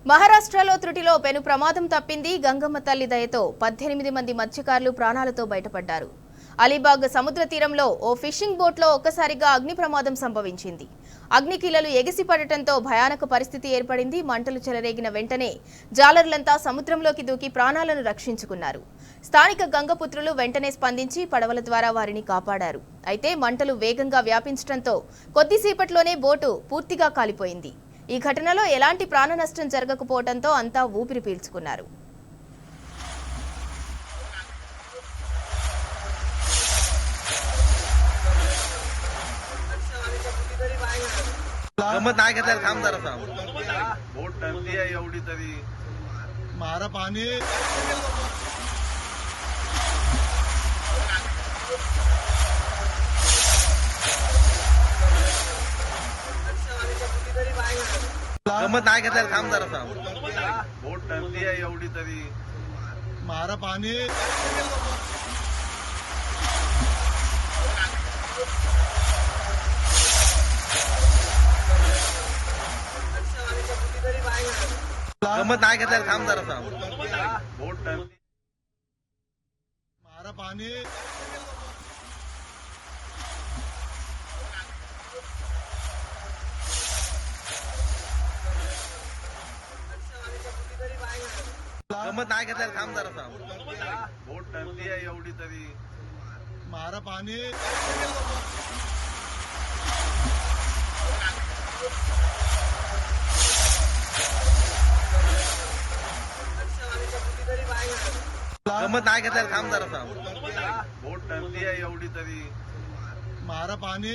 మహారాష్ట్రలో త్రుటిలో పెను ప్రమాదం తప్పింది. గంగమ్మ తల్లి దయతో 18 మంది మత్స్యకారులు ప్రాణాలతో బయటపడ్డారు. అలీబాగ్ సముద్ర తీరంలో ఓ ఫిషింగ్ బోట్లో ఒక్కసారిగా అగ్ని ప్రమాదం సంభవించింది. అగ్నికీలలు ఎగిసిపడటంతో భయానక పరిస్థితి ఏర్పడింది. మంటలు చెలరేగిన వెంటనే జాలర్లంతా సముద్రంలోకి దూకి ప్రాణాలను రక్షించుకున్నారు. స్థానిక గంగపుత్రులు వెంటనే స్పందించి పడవల ద్వారా వారిని కాపాడారు. అయితే మంటలు వేగంగా వ్యాపించడంతో కొద్దిసేపట్లోనే బోటు పూర్తిగా కాలిపోయింది. ఈ ఘటనలో ఎలాంటి ప్రాణ నష్టం జరగకపోవడంతో అంతా ఊపిరి పీల్చుకున్నారు. गमत नाही घेतल्यावर थांब जरा बोट टरली आहे एवढी तरी मारा पाणी गमत नाही घेतल्यावर थांब जरा बोट टरली आहे एवढी तरी मारा पाणी गमत नाही घेतल्यावर थांब जरा बोट टरली मारा पाणी गमत नाही घेतल्यावर थांब जरा बोट टरली आहे एवढी तरी मारा पाणी गमत नाही घेतल्यावर थांब जरा बोट टरली आहे एवढी तरी मारा पाणी